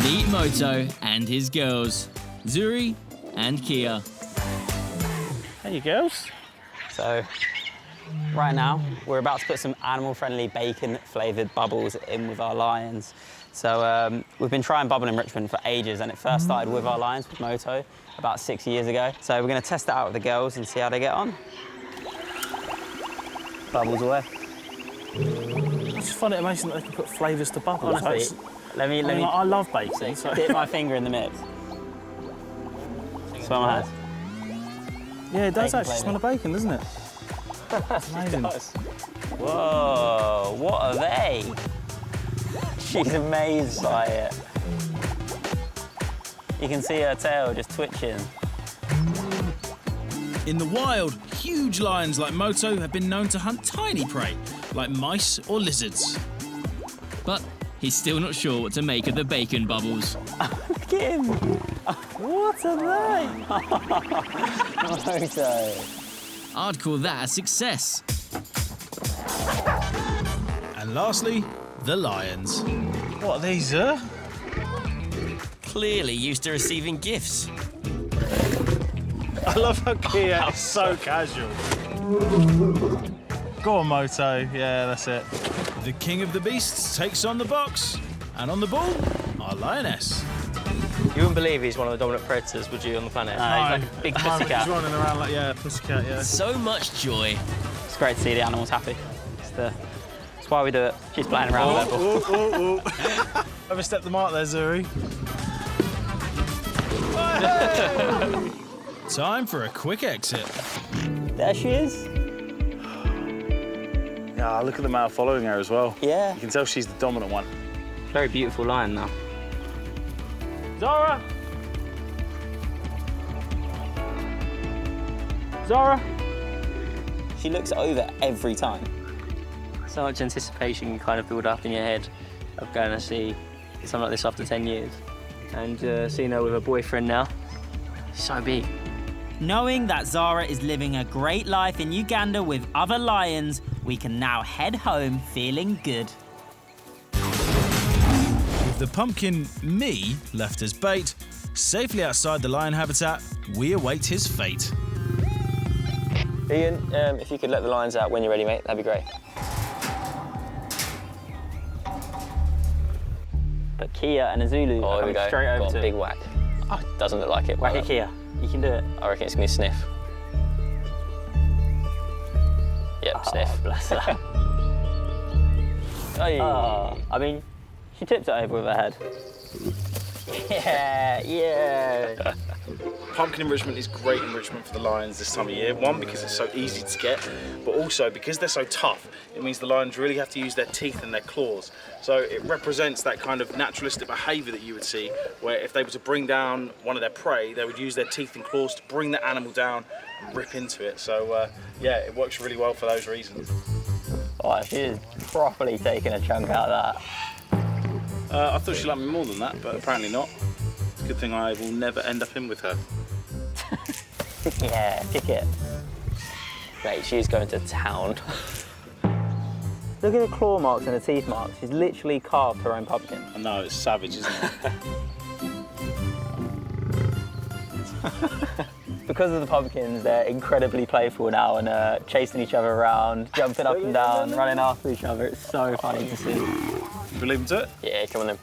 Meet Moto and his girls, Zuri and Kia. Hey, you girls. So, right now, we're about to put some animal-friendly bacon-flavoured bubbles in with our lions. So, we've been trying bubble enrichment for ages, and it first started with our lions, with Moto, about 6 years ago. So we're going to test it out with the girls and see how they get on. Bubbles away. I just find it amazing that they can put flavours to bubbles. Honestly, I love bacon. So. Dip my finger in the mix. Smell my hands. Yeah, it does actually smell of bacon, doesn't it? That's amazing. Whoa, what are they? She's amazed by it. You can see her tail just twitching. In the wild, huge lions like Moto have been known to hunt tiny prey, like mice or lizards. But he's still not sure what to make of the bacon bubbles. Look at him! What are they? Moto. I'd call that a success. And lastly, the lions. What are these, sir? Clearly used to receiving gifts. I love how Kia is so casual. Go on, Moto. Yeah, that's it. The king of the beasts takes on the box. And on the ball, our lioness. You wouldn't believe he's one of the dominant predators, would you, on the planet? No, he's like a big pussycat. He's running around like, yeah, pussycat, yeah. So much joy. It's great to see the animals happy. It's why we do it. She's playing around with her ball. Overstepped the mark there, Zuri. Time for a quick exit. There she is. Yeah, look at the male following her as well. Yeah. You can tell she's the dominant one. Very beautiful lion now. Zara! Zara! She looks over every time. So much anticipation you kind of build up in your head of going to see something like this after 10 years. And seeing her with her boyfriend now, so big. Knowing that Zara is living a great life in Uganda with other lions, we can now head home feeling good. With the pumpkin, me, left as bait, safely outside the lion habitat, we await his fate. Ian, if you could let the lions out when you're ready, mate, that'd be great. But Kia and Azulu are coming straight over to big whack. Oh, doesn't look like it. Whack it, Kia. You can do it. I reckon it's going to be sniff. Yep, sniff. Bless her. I mean, she tipped it over with her head. Yeah. Pumpkin enrichment is great enrichment for the lions this time of year. One, because it's so easy to get, but also because they're so tough, it means the lions really have to use their teeth and their claws. So it represents that kind of naturalistic behaviour that you would see, where if they were to bring down one of their prey, they would use their teeth and claws to bring the animal down and rip into it. So yeah, it works really well for those reasons. Oh, she is properly taking a chunk out of that. I thought she liked me more than that, but apparently not. It's a good thing I will never end up in with her. Yeah, kick it. Mate, she's going to town. Look at the claw marks and the teeth marks. She's literally carved her own pumpkin. I know, it's savage, isn't it? Because of the pumpkins, they're incredibly playful now and chasing each other around, jumping up and down, running after each other. It's so funny to see. Should we leave them to it? Yeah, come on then.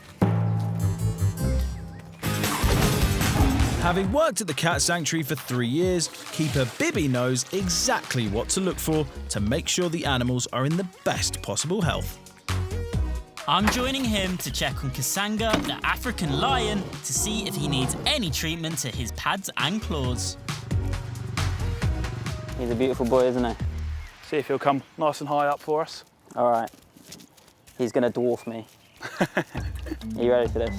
Having worked at the cat sanctuary for 3 years, Keeper Bibby knows exactly what to look for to make sure the animals are in the best possible health. I'm joining him to check on Kasanga, the African lion, to see if he needs any treatment to his pads and claws. He's a beautiful boy, isn't he? See if he'll come nice and high up for us. All right. He's going to dwarf me. Are you ready for this?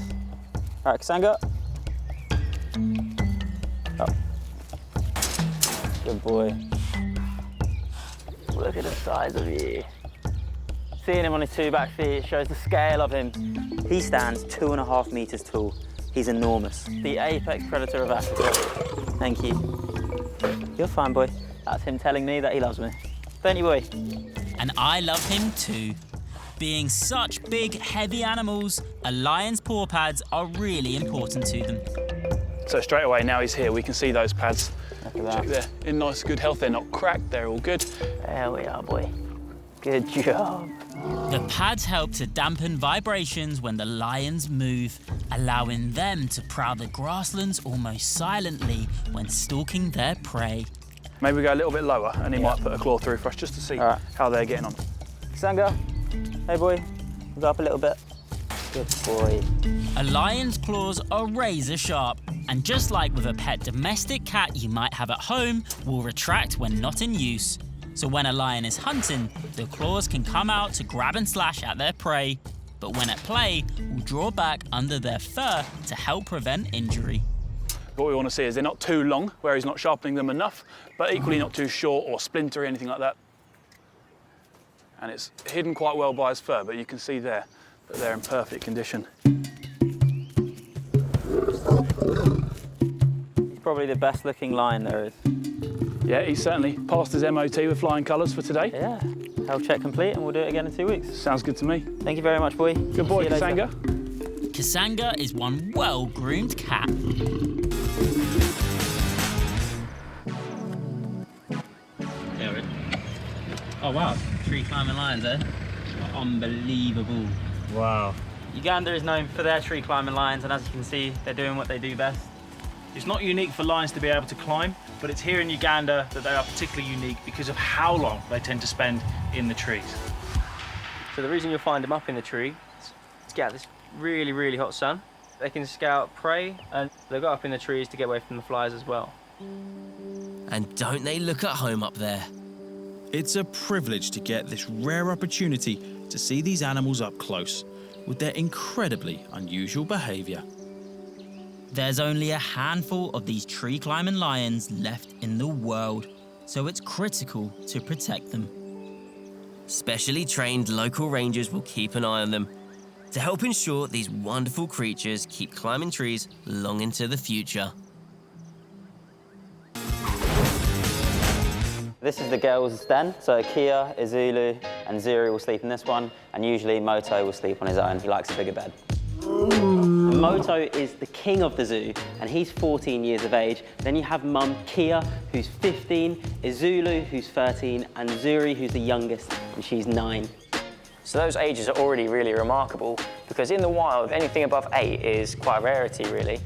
All right, Kasanga. Up. Good boy. Look at the size of you. Seeing him on his 2 back feet shows the scale of him. He stands 2.5 meters tall. He's enormous. The apex predator of Africa. Thank you. You're fine, boy. That's him telling me that he loves me. Don't you, boy? And I love him too. Being such big, heavy animals, a lion's paw pads are really important to them. So straight away, now he's here, we can see those pads. Look at that. Check there, in nice, good health. They're not cracked, they're all good. There we are, boy. Good job. The pads help to dampen vibrations when the lions move, allowing them to prowl the grasslands almost silently when stalking their prey. Maybe we go a little bit lower and he might put a claw through for us just to see how they're getting on. Sanga, hey boy, go up a little bit. Good boy. A lion's claws are razor sharp, and just like with a pet domestic cat you might have at home, will retract when not in use. So when a lion is hunting, the claws can come out to grab and slash at their prey, but when at play, will draw back under their fur to help prevent injury. What we want to see is they're not too long, where he's not sharpening them enough, but equally not too short or splintery, anything like that. And it's hidden quite well by his fur, but you can see there that they're in perfect condition. He's probably the best looking lion there is. Yeah, he's certainly passed his MOT with flying colours for today. Yeah. Health check complete, and we'll do it again in 2 weeks. Sounds good to me. Thank you very much, boy. Good boy, See you later. Kasanga. Kasanga is one well-groomed cat. Oh wow, tree climbing lions there. Unbelievable. Wow. Uganda is known for their tree climbing lions, and as you can see, they're doing what they do best. It's not unique for lions to be able to climb, but it's here in Uganda that they are particularly unique because of how long they tend to spend in the trees. So the reason you'll find them up in the tree is to get out this really, really hot sun. They can scout prey, and they go up in the trees to get away from the flies as well. And don't they look at home up there? It's a privilege to get this rare opportunity to see these animals up close with their incredibly unusual behaviour. There's only a handful of these tree climbing lions left in the world, so it's critical to protect them. Specially trained local rangers will keep an eye on them to help ensure these wonderful creatures keep climbing trees long into the future. This is the girls' den, so Kia, Izulu, and Zuri will sleep in this one, and usually Moto will sleep on his own. He likes a bigger bed. Moto is the king of the zoo, and he's 14 years of age. Then you have mum Kia, who's 15, Izulu, who's 13, and Zuri, who's the youngest, and she's 9. So those ages are already really remarkable, because in the wild, anything above 8 is quite a rarity, really.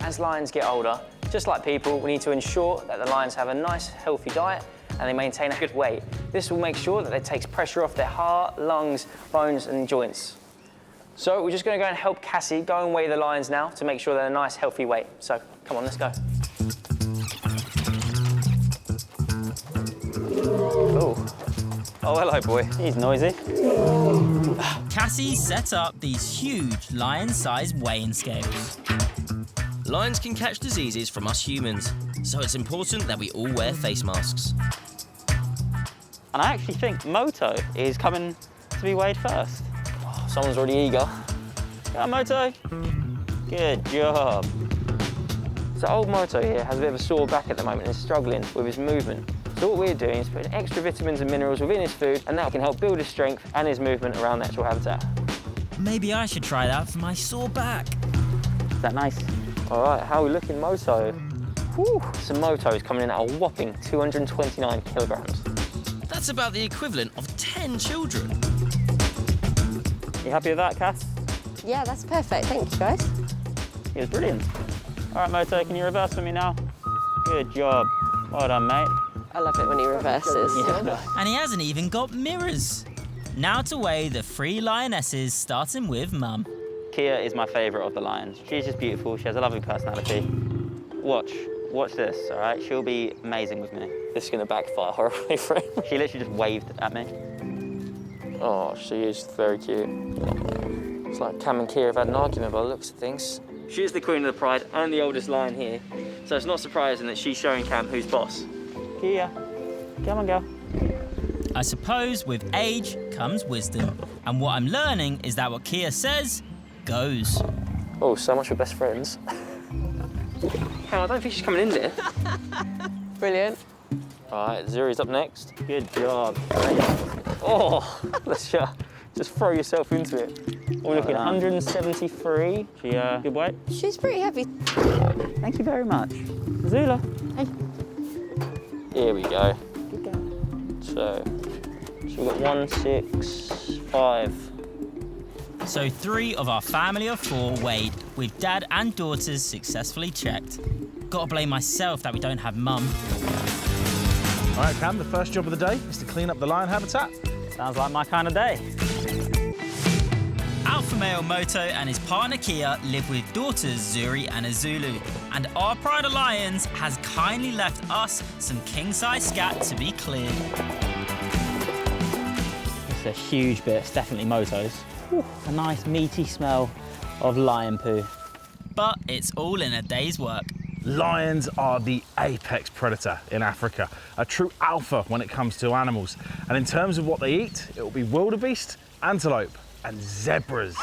As lions get older, just like people, we need to ensure that the lions have a nice, healthy diet and they maintain a good weight. This will make sure that it takes pressure off their heart, lungs, bones and joints. So we're just going to go and help Cassie go and weigh the lions now to make sure they're a nice, healthy weight. So come on, let's go. Oh, hello, boy. He's noisy. Cassie set up these huge lion-sized weighing scales. Lions can catch diseases from us humans, so it's important that we all wear face masks. And I actually think Moto is coming to be weighed first. Oh, someone's already eager. Go on, Moto. Good job. So old Moto here has a bit of a sore back at the moment and is struggling with his movement. So what we're doing is putting extra vitamins and minerals within his food, and that can help build his strength and his movement around natural habitat. Maybe I should try that for my sore back. Is that nice? All right, how are we looking, Moto? Whew. So Moto is coming in at a whopping 229 kilograms. That's about the equivalent of 10 children. You happy with that, Cass? Yeah, that's perfect. Thank you, guys. He was brilliant. All right, Moto, can you reverse for me now? Good job. Well done, mate. I love it when he reverses. Yeah. And he hasn't even got mirrors. Now to weigh the 3 lionesses, starting with Mum. Kia is my favourite of the lions. She's just beautiful. She has a lovely personality. Watch this, all right? She'll be amazing with me. This is going to backfire horribly for him. She literally just waved at me. Oh, she is very cute. It's like Cam and Kia have had an argument by the looks of things. She is the queen of the pride and the oldest lion here, so it's not surprising that she's showing Cam who's boss. Kia, come on, girl. I suppose with age comes wisdom. And what I'm learning is that what Kia says goes. Oh, so much for best friends. Hang on, I don't think she's coming in there. Brilliant. All right, Zuri's up next. Good job. Oh, let's show Just throw yourself into it. We're looking 173. She, good weight? She's pretty heavy. Thank you very much. Zula. Hey. Here we go. So we've got 165. So 3 of our family of 4 weighed, with dad and daughters successfully checked. Gotta blame myself that we don't have mum. All right, Cam, the first job of the day is to clean up the lion habitat. Sounds like my kind of day. Alpha male Moto and his partner Kia live with daughters Zuri and Azulu, and our pride of lions has kindly left us some king-size scat to be cleared. It's a huge bit, it's definitely Moto's. Ooh, a nice meaty smell of lion poo. But it's all in a day's work. Lions are the apex predator in Africa, a true alpha when it comes to animals. And in terms of what they eat, it will be wildebeest, antelope, and zebras.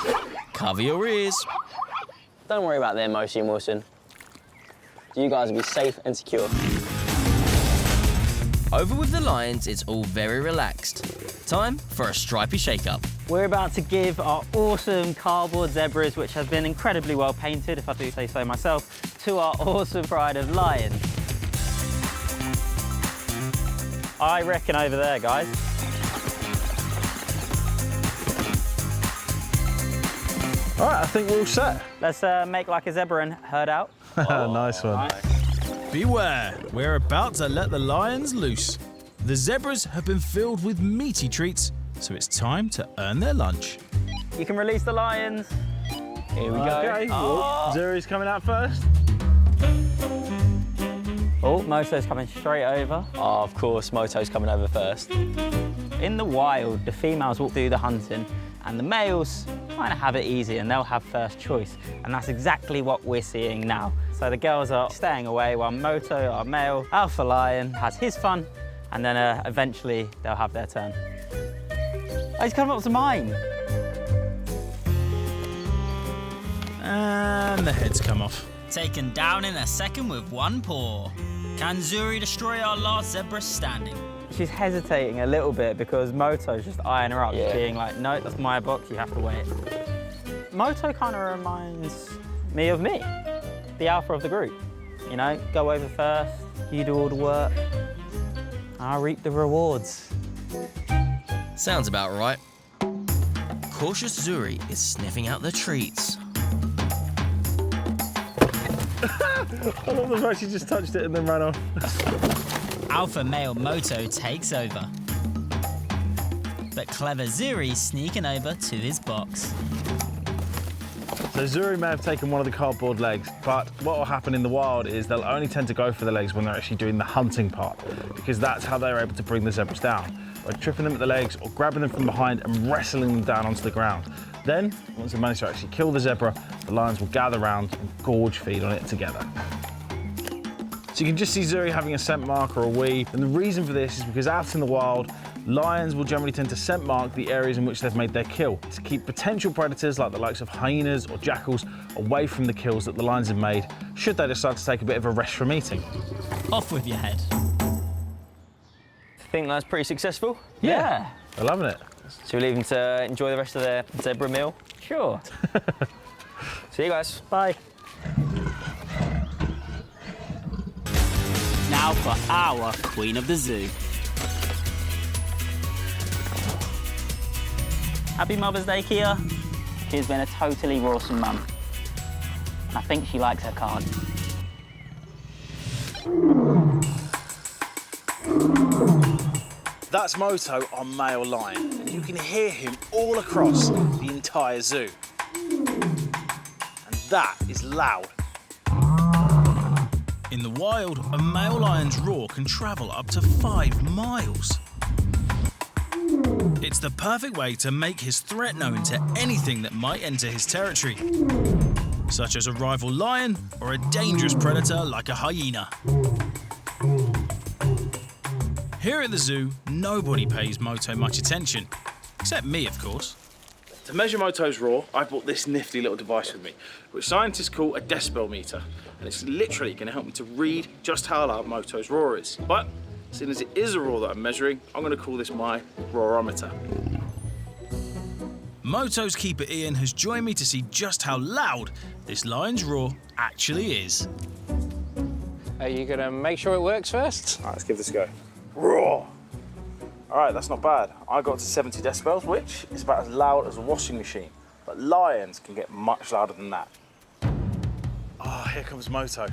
Cover your ears. Don't worry about them, Moshi and Wilson. You guys will be safe and secure. Over with the lions, it's all very relaxed. Time for a stripy shake-up. We're about to give our awesome cardboard zebras, which have been incredibly well painted, if I do say so myself, to our awesome pride of lions. I reckon over there, guys. All right, I think we're all set. Let's make like a zebra and herd out. Nice one. Nice. Beware, we're about to let the lions loose. The zebras have been filled with meaty treats, so it's time to earn their lunch. You can release the lions. Here we go. Okay, Zuri's coming out first. Oh, Moto's coming straight over. Oh, of course, Moto's coming over first. In the wild, the females will do the hunting, and the males kind of have it easy and they'll have first choice. And that's exactly what we're seeing now. So the girls are staying away while Moto, our male alpha lion, has his fun, and then eventually they'll have their turn. Oh, he's coming up to mine. And the heads come off. Taken down in a second with one paw. Can Zuri destroy our last zebra standing? She's hesitating a little bit because Moto's just eyeing her up, being like, no, that's my box, you have to wait. Moto kind of reminds me of me, the alpha of the group. You know, go over first, you do all the work, I'll reap the rewards. Sounds about right. Cautious Zuri is sniffing out the treats. I love the fact she just touched it and then ran off. Alpha male Moto takes over. But clever Zuri sneaking over to his box. So Zuri may have taken one of the cardboard legs, but what will happen in the wild is they'll only tend to go for the legs when they're actually doing the hunting part, because that's how they're able to bring the zebras down, by tripping them at the legs or grabbing them from behind and wrestling them down onto the ground. Then, once they manage to actually kill the zebra, the lions will gather round and gorge feed on it together. So you can just see Zuri having a scent mark or a wee, and the reason for this is because out in the wild, lions will generally tend to scent mark the areas in which they've made their kill to keep potential predators like the likes of hyenas or jackals away from the kills that the lions have made, should they decide to take a bit of a rest from eating. Off with your head. Think that's pretty successful? Yeah. They're loving it. Should we leave them to enjoy the rest of their zebra meal? Sure. See you guys. Bye. Now for our Queen of the Zoo. Happy Mother's Day, Kia. Kia's been a totally awesome mum. I think she likes her card. That's Moto, our male lion, and you can hear him all across the entire zoo. And that is loud. In the wild, a male lion's roar can travel up to 5 miles. It's the perfect way to make his threat known to anything that might enter his territory, such as a rival lion or a dangerous predator like a hyena. Here at the zoo, nobody pays Moto much attention, except me, of course. To measure Moto's roar, I've brought this nifty little device with me, which scientists call a decibel meter, and it's literally going to help me to read just how loud Moto's roar is. But, seeing as it is a roar that I'm measuring, I'm going to call this my roarometer. Moto's keeper Ian has joined me to see just how loud this lion's roar actually is. Are you going to make sure it works first? All right, let's give this a go. Roar! All right, that's not bad. I got to 70 decibels, which is about as loud as a washing machine. But lions can get much louder than that. Oh, here comes Moto.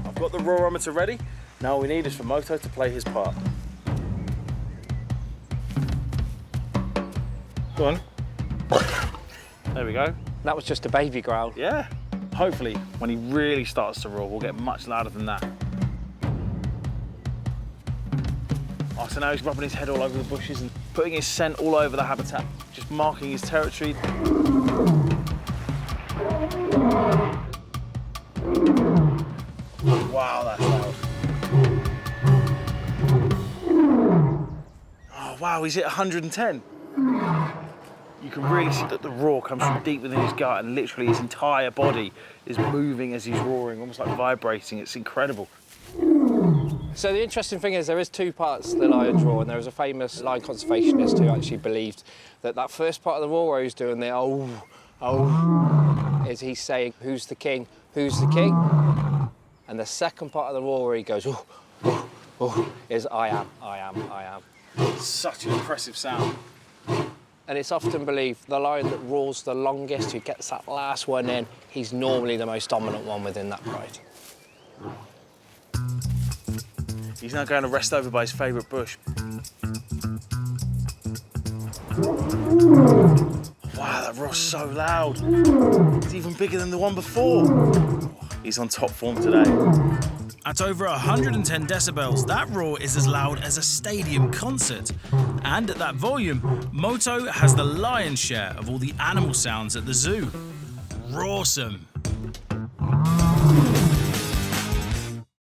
I've got the roarometer ready. Now all we need is for Moto to play his part. Go on. There we go. That was just a baby growl. Yeah. Hopefully, when he really starts to roar, we'll get much louder than that. Oh, so now he's rubbing his head all over the bushes and putting his scent all over the habitat, just marking his territory. Wow, that's loud. Oh, wow, he's hit 110. You can really see that the roar comes from deep within his gut, and literally his entire body is moving as he's roaring, almost like vibrating. It's incredible. So the interesting thing is there is two parts to the lion's roar, and there is a famous lion conservationist who actually believed that that first part of the roar where he's doing the oh, is he's saying, who's the king, who's the king? And the second part of the roar where he goes, is I am, I am, I am. Such an impressive sound. And it's often believed the lion that roars the longest, who gets that last one in, he's normally the most dominant one within that pride. He's now going to rest over by his favourite bush. Wow, that roar's so loud. It's even bigger than the one before. He's on top form today. At over 110 decibels, that roar is as loud as a stadium concert. And at that volume, Moto has the lion's share of all the animal sounds at the zoo. Rawsome.